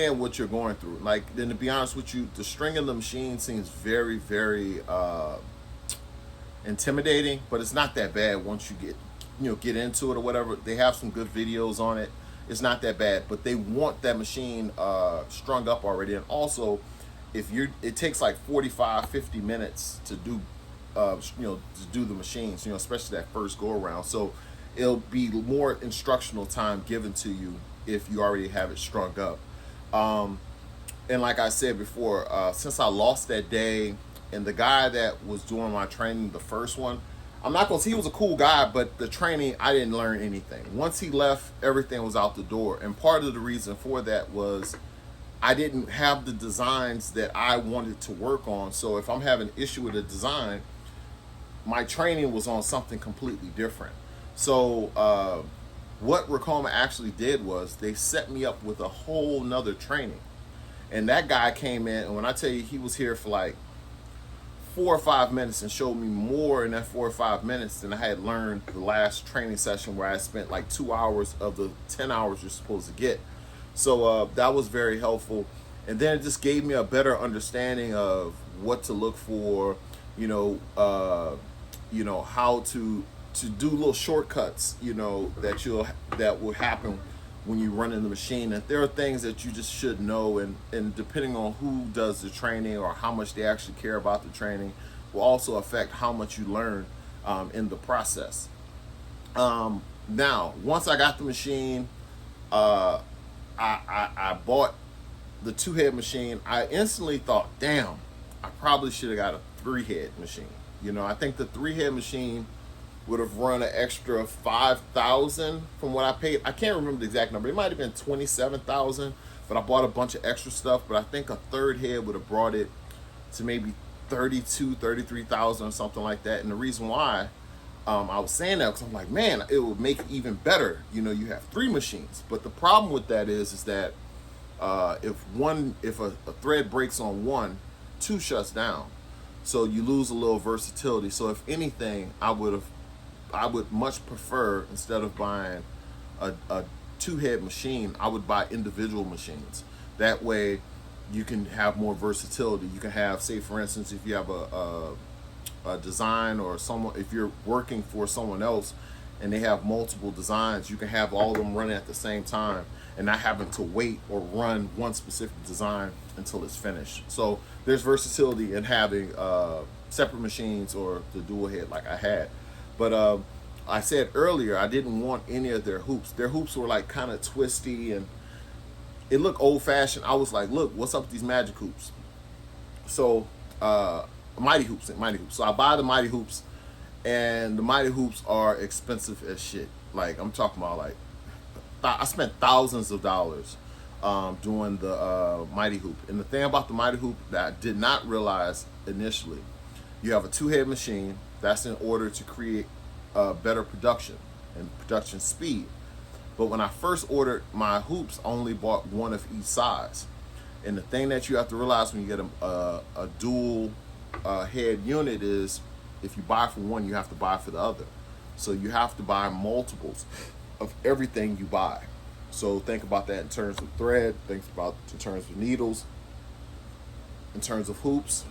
And what you're going through. Like, then to be honest with you, the string of the machine seems very, very intimidating, but it's not that bad once you get into it or whatever. They have some good videos on it. It's not that bad, but they want that machine strung up already. And also, if you're, it takes like 45, 50 minutes to do, to do the machines, especially that first go around. So it'll be more instructional time given to you if you already have it strung up. Um, and like I said before, since I lost that day, and the guy that was doing my training, the first one, I'm not gonna say he was a cool guy, but the training I didn't learn anything. Once he left, everything was out the door, and part of the reason for that was I didn't have the designs that I wanted to work on. So if I'm having an issue with a design, my training was on something completely different. So what Ricoma actually did was they set me up with a whole nother training. And that guy came in, and when I tell you he was here for like 4 or 5 minutes and showed me more in that 4 or 5 minutes than I had learned the last training session where I spent like 2 hours of the 10 hours you're supposed to get. So that was very helpful. And then it just gave me a better understanding of what to look for, how to do little shortcuts, that will happen when you run in the machine. And there are things that you just should know, and depending on who does the training or how much they actually care about the training will also affect how much you learn in the process. Now, once I got the machine, I bought the 2-head machine. I instantly thought, damn, I probably should have got a 3-head machine. I think the 3-head machine would have run an extra 5,000 from what I paid. I can't remember the exact number. It might have been 27,000, but I bought a bunch of extra stuff. But I think a 3rd head would have brought it to maybe 32, 33,000 or something like that. And the reason why I was saying that, because I'm like, man, it would make it even better. You have 3 machines. But the problem with that is that if a thread breaks on one, 2 shuts down. So you lose a little versatility. So if anything, I would much prefer, instead of buying a 2-head machine, I would buy individual machines. That way you can have more versatility. You can have, say for instance, if you have a design, or if you're working for someone else and they have multiple designs, you can have all of them running at the same time and not having to wait or run one specific design until it's finished. So there's versatility in having separate machines or the dual head like I had. But I said earlier, I didn't want any of their hoops. Their hoops were like kind of twisty and it looked old fashioned. I was like, look, what's up with these magic hoops? So mighty hoops. So I buy the mighty hoops, and the mighty hoops are expensive as shit. Like, I'm talking about, like, I spent thousands of dollars doing the mighty hoop. And the thing about the mighty hoop that I did not realize initially, you have a 2-head machine. That's in order to create better production and production speed. But when I first ordered my hoops, I only bought one of each size. And the thing that you have to realize when you get a dual head unit is, if you buy for one, you have to buy for the other. So you have to buy multiples of everything you buy. So think about that in terms of thread, think about in terms of needles, in terms of hoops,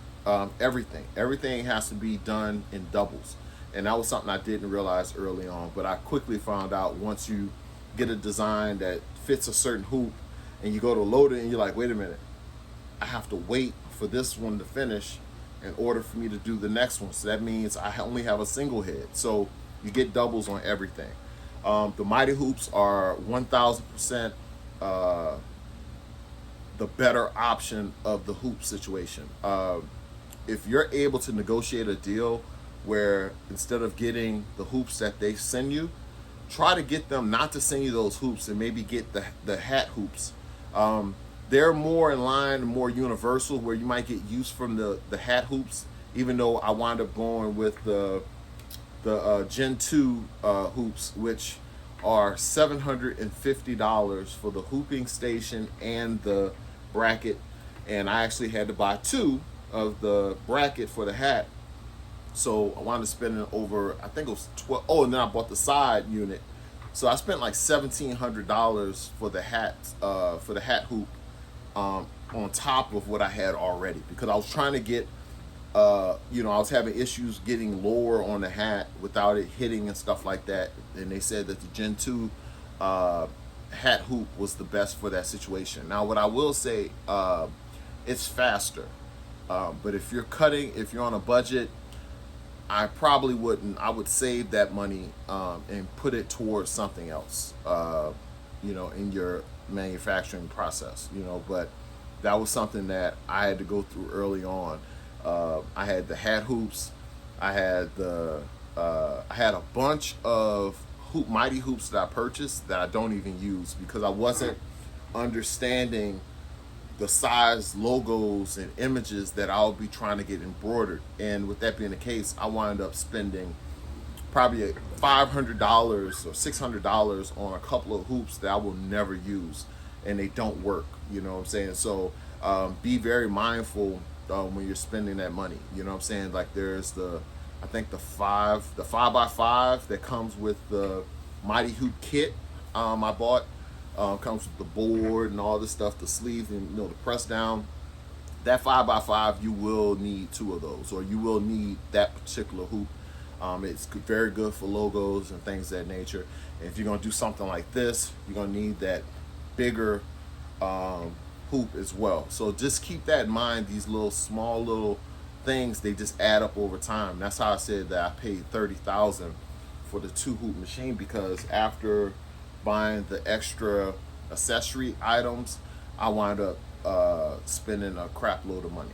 everything has to be done in doubles. And that was something I didn't realize early on, but I quickly found out once you get a design that fits a certain hoop and you go to load it and you're like, wait a minute, I have to wait for this one to finish in order for me to do the next one. So that means I only have a single head. So you get doubles on everything. The mighty hoops are 1,000% the better option of the hoop situation. If you're able to negotiate a deal where instead of getting the hoops that they send you, try to get them not to send you those hoops and maybe get the hat hoops. They're more in line, more universal, where you might get use from the hat hoops, even though I wound up going with the Gen 2 hoops, which are $750 for the hooping station and the bracket. And I actually had to buy 2 of the bracket for the hat. So I wound up spending over, I think it was 12. Oh, and then I bought the side unit. So I spent like $1,700 for the hat hoop on top of what I had already, because I was trying to get, you know, I was having issues getting lower on the hat without it hitting and stuff like that. And they said that the Gen 2 hat hoop was the best for that situation. Now, what I will say, it's faster. But if you're cutting, if you're on a budget, I probably wouldn't. I would save that money and put it towards something else, you know, in your manufacturing process, you know. But that was something that I had to go through early on. I had the hat hoops. I had I had a bunch of mighty hoops that I purchased that I don't even use because I wasn't understanding the size logos and images that I'll be trying to get embroidered. And with that being the case, I wound up spending probably $500 or $600 on a couple of hoops that I will never use, and they don't work. You know what I'm saying? So be very mindful when you're spending that money. You know what I'm saying? Like there's I think the 5x5 that comes with the Mighty Hoop kit I bought. Comes with the board and all this stuff, the sleeves and, you know, the press down. That 5x5, you will need 2 of those, or you will need that particular hoop. It's very good for logos and things of that nature. And if you're gonna do something like this, you're gonna need that bigger hoop as well. So just keep that in mind. These small little things, they just add up over time. That's how I said that I paid $30,000 for the 2 hoop machine, because after buying the extra accessory items, I wind up spending a crap load of money.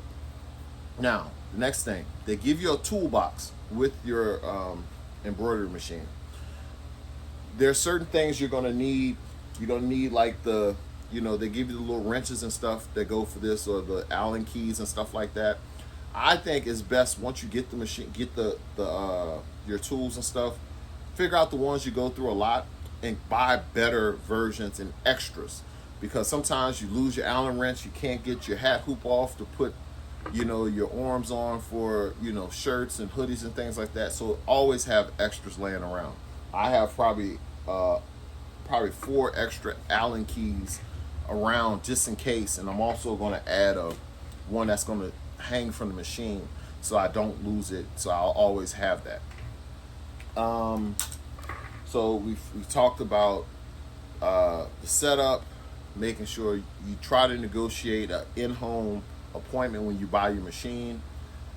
Now, the next thing, they give you a toolbox with your embroidery machine. There are certain things you're gonna need. You're gonna need like you know, they give you the little wrenches and stuff that go for this, or the Allen keys and stuff like that. I think it's best once you get the machine, get your tools and stuff, figure out the ones you go through a lot and buy better versions and extras, because sometimes you lose your Allen wrench, you can't get your hat hoop off to put, you know, your arms on for, you know, shirts and hoodies and things like that. So always have extras laying around. I have probably 4 extra Allen keys around just in case, and I'm also going to add one that's going to hang from the machine so I don't lose it. So I'll always have that. So we've talked about the setup, making sure you try to negotiate an in-home appointment when you buy your machine.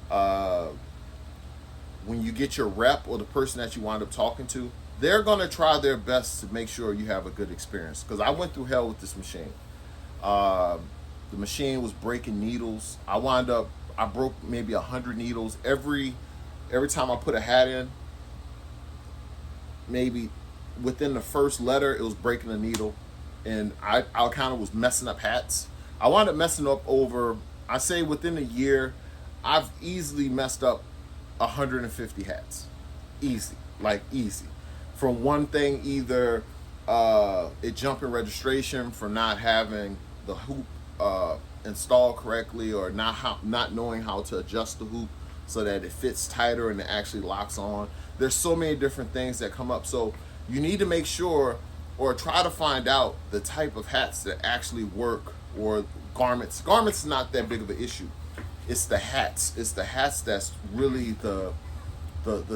When you get your rep or the person that you wind up talking to, they're going to try their best to make sure you have a good experience. Because I went through hell with this machine. The machine was breaking needles. I broke maybe 100 needles every time I put a hat in. Maybe within the first letter, it was breaking a needle, and I kind of was messing up hats. I wound up messing up over, I say within a year, I've easily messed up 150 hats. Easy, like easy. From one thing, either it jumping registration for not having the hoop installed correctly, or not knowing how to adjust the hoop so that it fits tighter and it actually locks on. There's so many different things that come up. So you need to make sure, or try to find out the type of hats that actually work, or garments. Garments is not that big of an issue. It's the hats. It's the hats that's really the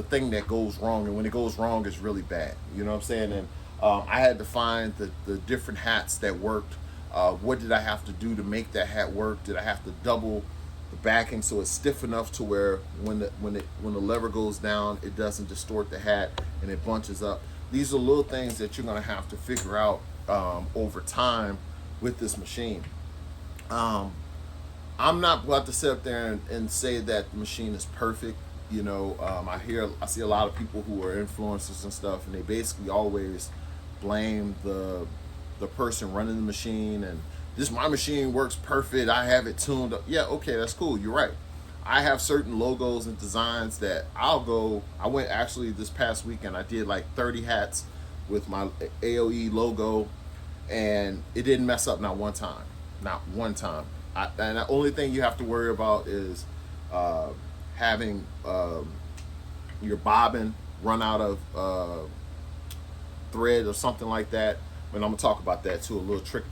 thing that goes wrong. And when it goes wrong, it's really bad. You know what I'm saying? And I had to find the different hats that worked. What did I have to do to make that hat work? Did I have to double the backing so it's stiff enough to where when the lever goes down, it doesn't distort the hat and it bunches up? These are little things that you're going to have to figure out over time with this machine. I'm not about to sit up there and say that the machine is perfect. You know, I see a lot of people who are influencers and stuff, and they basically always blame the person running the machine, and my machine works perfect, I have it tuned up. Yeah, okay, that's cool, you're right. I have certain logos and designs that I went actually this past weekend, I did like 30 hats with my AOE logo, and it didn't mess up not one time. And the only thing you have to worry about is having your bobbin run out of thread or something like that. And I'm gonna talk about that too, a little trick that